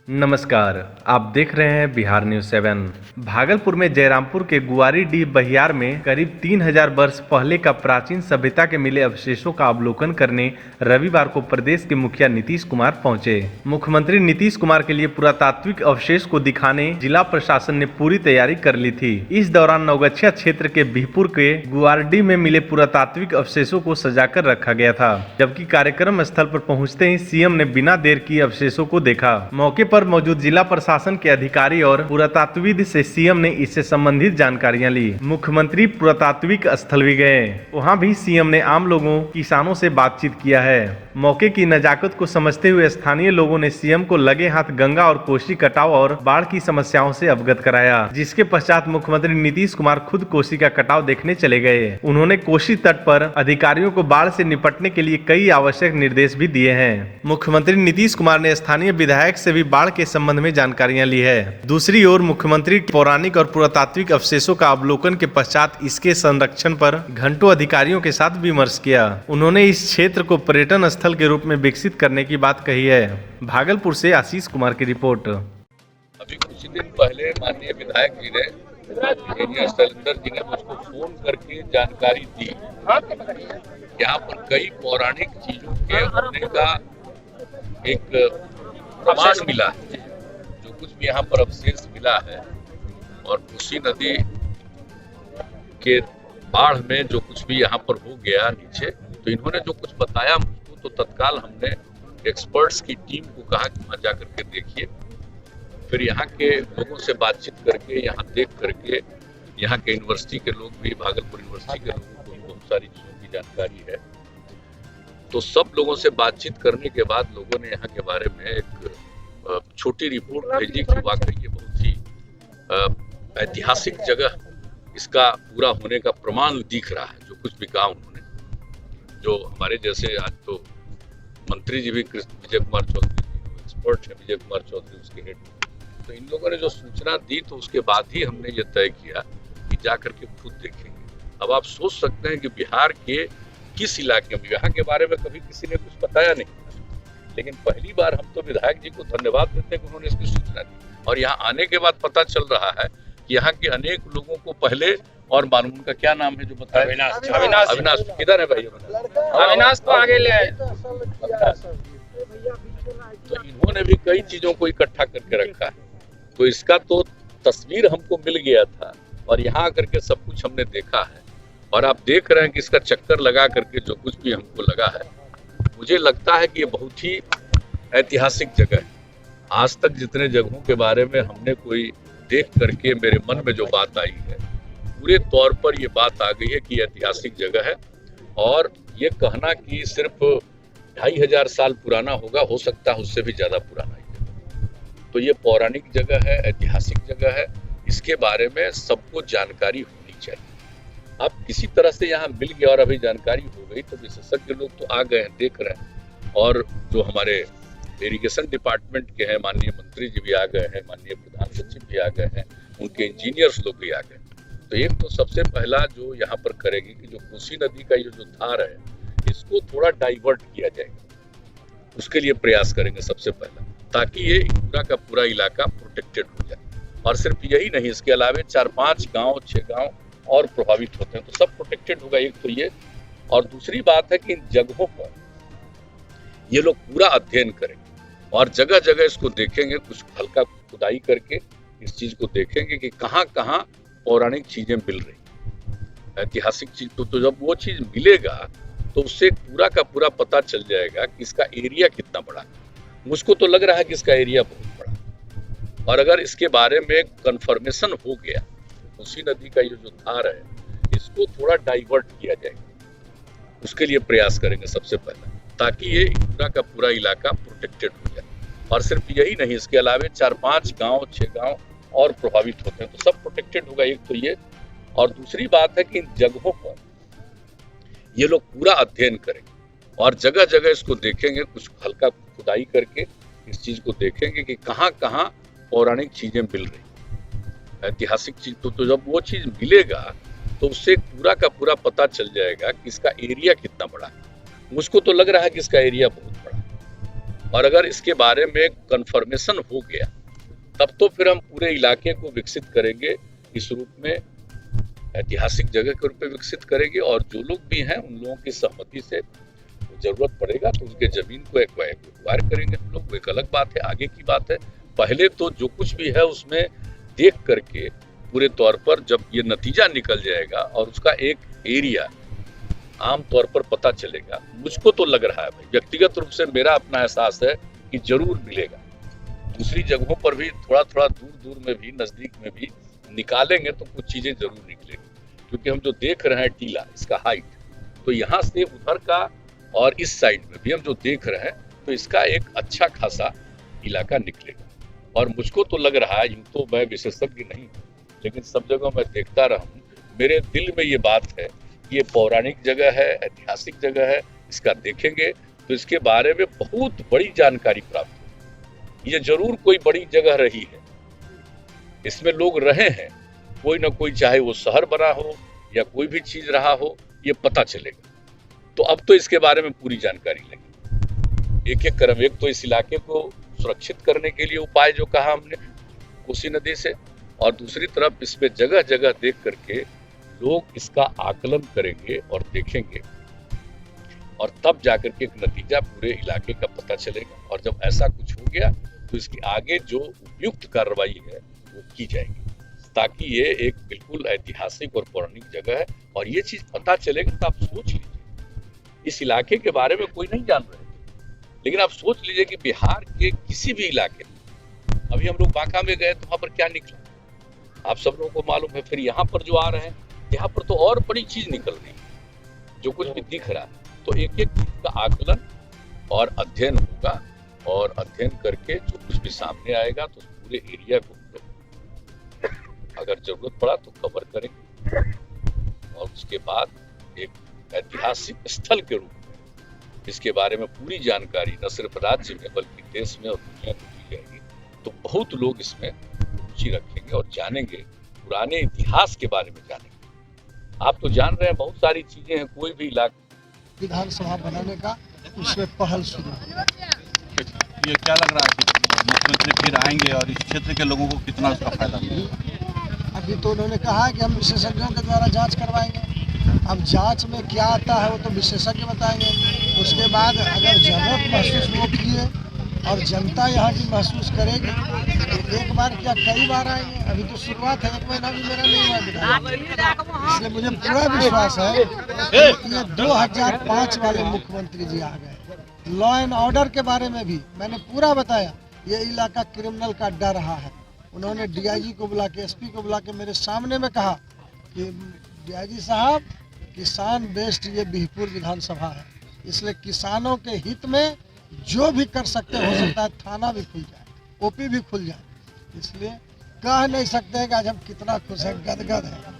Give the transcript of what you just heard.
नमस्कार। आप देख रहे हैं बिहार न्यूज 7। भागलपुर में जयरामपुर के गुआरीडीह बहियार में करीब 3000 वर्ष पहले का प्राचीन सभ्यता के मिले अवशेषों का अवलोकन करने रविवार को प्रदेश के मुखिया नीतीश कुमार पहुंचे। मुख्यमंत्री नीतीश कुमार के लिए पुरातात्विक अवशेष को दिखाने जिला प्रशासन ने पूरी तैयारी कर ली थी। इस दौरान नवगछिया क्षेत्र के बिहपुर के गुआरीडीह में मिले पुरातात्विक अवशेषों को सजाकर रखा गया था, जबकि कार्यक्रम स्थल पर पहुंचते ही सीएम ने बिना देर किए अवशेषों को देखा। मौके पर मौजूद जिला प्रशासन के अधिकारी और पुरातात्वविद से सीएम ने इससे संबंधित जानकारियां ली। मुख्यमंत्री पुरातात्विक स्थल भी गए। वहां भी सीएम ने आम लोगों, किसानों से बातचीत किया है। मौके की नजाकत को समझते हुए स्थानीय लोगों ने सीएम को लगे हाथ गंगा और कोसी कटाव और बाढ़ की समस्याओं से अवगत कराया, जिसके पश्चात मुख्यमंत्री नीतीश कुमार खुद कोसी का कटाव देखने चले गए। उन्होंने कोसी तट पर अधिकारियों को बाढ़ से निपटने के लिए कई आवश्यक निर्देश भी दिए हैं। मुख्यमंत्री नीतीश कुमार ने स्थानीय विधायक से भी बाढ़ के संबंध में जानकारियां ली है। दूसरी ओर मुख्यमंत्री पौराणिक और पुरातात्विक अवशेषों का अवलोकन के पश्चात इसके संरक्षण पर घंटों अधिकारियों के साथ विमर्श किया। उन्होंने इस क्षेत्र को पर्यटन स्थल के रूप में विकसित करने की बात कही है। भागलपुर से आशीष कुमार की रिपोर्ट। अभी कुछ दिन पहले माननीय विधायक जी ने इंजीनियर शैलेंद्र जी ने मुझको फोन करके जानकारी दी। यहाँ पर कई पौराणिक चीजों के होने का एक प्रमाण मिला है। जो कुछ भी यहाँ पर अवशेष मिला है और कोसी नदी के बाढ़ में जो कुछ भी यहाँ पर हो गया नीचे, तो इन्होंने जो कुछ बताया मुझको, तो तत्काल हमने एक्सपर्ट्स की टीम को कहा कि वहाँ जा करके देखिए। फिर यहाँ के लोगों से बातचीत करके, यहाँ देख करके, यहाँ के यूनिवर्सिटी के लोग भी, भागलपुर यूनिवर्सिटी के लोगों को भी बहुत सारी चीज़ों की जानकारी है। तो सब लोगों से बातचीत करने के बाद लोगों ने यहाँ के बारे में एक छोटी रिपोर्ट भेजी कि वाकई ये बहुत ही ऐतिहासिक जगह, इसका पूरा होने का प्रमाण दिख रहा है। जो कुछ भी कहा उन्होंने, जो हमारे जैसे आज तो मंत्री जी भी विजय कुमार चौधरी जी एक्सपर्ट है, विजय कुमार चौधरी उसके हेड, तो इन लोगों ने जो सूचना दी, तो उसके बाद ही हमने ये तय किया कि जा करके खुद देखेंगे। अब आप सोच सकते हैं कि बिहार के किस इलाके में, यहाँ के बारे में कभी किसी ने कुछ बताया नहीं, लेकिन पहली बार हम तो विधायक जी को धन्यवाद देते हैं कि उन्होंने इसकी सूचना दी। और यहाँ आने के बाद पता चल रहा है कि यहाँ के अनेक लोगों को पहले, और मालूम उनका क्या नाम है जो बताया, अविनाश किधर है भाई? अविनाश तो आगे ले आए। तो इन्होंने भी कई चीजों को इकट्ठा करके रखा है। तो इसका तो तस्वीर हमको मिल गया था और यहाँ आकर के सब कुछ हमने देखा है। और आप देख रहे हैं कि इसका चक्कर लगा करके जो कुछ भी हमको लगा है, मुझे लगता है कि ये बहुत ही ऐतिहासिक जगह है। आज तक जितने जगहों के बारे में हमने कोई देख करके मेरे मन में जो बात आई है, पूरे तौर पर ये बात आ गई है कि ऐतिहासिक जगह है। और ये कहना कि सिर्फ 2500 साल पुराना होगा, हो सकता है उससे भी ज्यादा पुराना है। तो ये पौराणिक जगह है, ऐतिहासिक जगह है, इसके बारे में सबको जानकारी होनी चाहिए। अब किसी तरह से यहाँ मिल गया और अभी जानकारी हो गई, तो विशेषज्ञ लोग तो आ गए हैं, देख रहे हैं। और जो हमारे इरिगेशन डिपार्टमेंट के हैं माननीय मंत्री जी भी आ गए हैं, माननीय प्रधान सचिव भी आ गए हैं, उनके इंजीनियर्स लोग भी आ गए। तो एक तो सबसे पहला जो यहाँ पर करेगी कि जो कोसी नदी का ये जो धार है, इसको थोड़ा डाइवर्ट किया जाएगा, उसके लिए प्रयास करेंगे सबसे पहला, ताकि ये पूरा का पूरा इलाका प्रोटेक्टेड हो जाए। और सिर्फ यही नहीं, इसके अलावा 4-5 गाँव 6 गाँव और प्रभावित होते हैं, तो सब प्रोटेक्टेड होगा। एक तो ये, और दूसरी बात है कि इन जगहों पर ये लोग पूरा अध्ययन करेंगे और जगह जगह इसको देखेंगे, कुछ हल्का खुदाई करके इस चीज को देखेंगे कि कहाँ कहाँ पौराणिक चीजें मिल रही, ऐतिहासिक चीज। तो जब वो चीज मिलेगा तो उससे पूरा का पूरा पता चल जाएगा कि इसका एरिया कितना बड़ा है। मुझको तो लग रहा है कि इसका एरिया बहुत बड़ा है। और अगर इसके बारे में कंफर्मेशन हो गया, कोसी नदी का ये जो धार है, इसको थोड़ा डाइवर्ट किया जाएगा, उसके लिए प्रयास करेंगे सबसे पहला, ताकि ये पूरा का पूरा इलाका प्रोटेक्टेड हो जाए। और सिर्फ यही नहीं, इसके अलावा 4-5 गाँव 6 गाँव और प्रभावित होते हैं, तो सब प्रोटेक्टेड होगा। एक तो ये, और दूसरी बात है कि इन जगहों पर ये लोग पूरा अध्ययन करेंगे और जगह जगह इसको देखेंगे, कुछ हल्का खुदाई करके इस चीज को देखेंगे कि कहाँ कहाँ पौराणिक चीजें मिल रही, ऐतिहासिक चीज। तो जब वो चीज मिलेगा तो उससे पूरा का पूरा पता चल जाएगा कि इसका एरिया कितना बड़ा है। मुझको तो लग रहा है कि इसका एरिया बहुत बड़ा है। और अगर इसके बारे में कंफर्मेशन हो गया तब तो फिर हम पूरे इलाके को विकसित करेंगे, इस रूप में ऐतिहासिक जगह के रूप में विकसित करेंगे। और जो लोग भी हैं उन लोगों की सहमति से जरूरत पड़ेगा तो उनके जमीन को एक्वायर करेंगे हम लोग, वो एक अलग बात है, आगे की बात है। पहले तो जो कुछ भी है उसमें देख करके पूरे तौर पर जब ये नतीजा निकल जाएगा और उसका एक एरिया आम तौर पर पता चलेगा, मुझको तो लग रहा है भाई, व्यक्तिगत रूप से मेरा अपना एहसास है कि जरूर मिलेगा। दूसरी जगहों पर भी थोड़ा थोड़ा दूर दूर में भी, नजदीक में भी निकालेंगे तो कुछ चीजें जरूर निकलेंगी, क्योंकि हम जो देख रहे हैं टीला, इसका हाइट, तो यहाँ से उधर का और इस साइड में भी हम जो देख रहे हैं तो इसका एक अच्छा खासा इलाका निकलेगा। और मुझको तो लग रहा है, यूं तो मैं विशेषज्ञ नहीं हूँ, लेकिन सब जगह मैं देखता रहा हूँ, मेरे दिल में ये बात है कि ये पौराणिक जगह है, ऐतिहासिक जगह है, इसका देखेंगे तो इसके बारे में बहुत बड़ी जानकारी प्राप्त होगी। ये जरूर कोई बड़ी जगह रही है, इसमें लोग रहे हैं, कोई ना कोई, चाहे वो शहर बना हो या कोई भी चीज रहा हो, ये पता चलेगा। तो अब तो इसके बारे में पूरी जानकारी लगी, एक एक क्रम, एक तो इस इलाके को सुरक्षित करने के लिए उपाय जो कहा हमने कोसी नदी से, और दूसरी तरफ इसमें जगह जगह देख करके लोग इसका आकलन करेंगे और देखेंगे, और तब जाकर के एक नतीजा पूरे इलाके का पता चलेगा। और जब ऐसा कुछ हो गया तो इसकी आगे जो उपयुक्त कार्रवाई है वो की जाएगी, ताकि ये एक बिल्कुल ऐतिहासिक और पौराणिक जगह है। और ये चीज पता चलेगा तो आप सोच लीजिए, इस इलाके के बारे में कोई नहीं जान रहे, लेकिन आप सोच लीजिए कि बिहार के किसी भी इलाके में, अभी हम लोग बांका में गए तो वहां पर क्या निकला आप सब लोगों को मालूम है। फिर यहाँ पर जो आ रहे हैं, यहाँ पर तो और बड़ी चीज निकल रही है, जो कुछ भी दिख रहा है। तो एक एक चीज का आकलन और अध्ययन होगा, और अध्ययन करके जो कुछ भी सामने आएगा तो पूरे एरिया को अगर जरूरत पड़ा तो कवर करेंगे, और उसके बाद एक ऐतिहासिक स्थल के रूप में इसके बारे में पूरी जानकारी न सिर्फ राज्य में बल्कि देश में और दुनिया को दी जाएगी। तो बहुत लोग इसमें रुचि रखेंगे और जानेंगे, पुराने इतिहास के बारे में जानेंगे। आप तो जान रहे हैं बहुत सारी चीजें हैं, कोई भी इलाका विधानसभा बनाने का उसमें पहल शुरू है। ये क्या लग रहा है कि मुख्यमंत्री फिर आएंगे और इस क्षेत्र के लोगों को कितना उसका फायदा मिलेगा? अभी तो उन्होंने कहा है कि हम विशेषज्ञों के द्वारा जांच करवाएंगे। अब जांच में क्या आता है वो तो विशेषज्ञ बताएंगे। उसके बाद अगर जरूरत महसूस वो किए और जनता यहाँ की महसूस करेगी तो एक बार क्या कई बार आएंगे। अभी तो शुरुआत है, 1 महीना भी मेरा नहीं हुआ, इसलिए मुझे पूरा विश्वास है कि ये 2005 वाले मुख्यमंत्री जी आ गए। लॉ एंड ऑर्डर के बारे में भी मैंने पूरा बताया, ये इलाका क्रिमिनल का डर रहा है। उन्होंने डीआईजी को बुला के, एसपी को बुला के मेरे सामने में कहा कि डीआईजी साहब, किसान बेस्ड ये बिहपुर विधानसभा है, इसलिए किसानों के हित में जो भी कर सकते हो सकता है थाना भी खुल जाए, ओपी भी खुल जाए। इसलिए कह नहीं सकते कि आज हम कितना खुश हैं, गदगद हैं।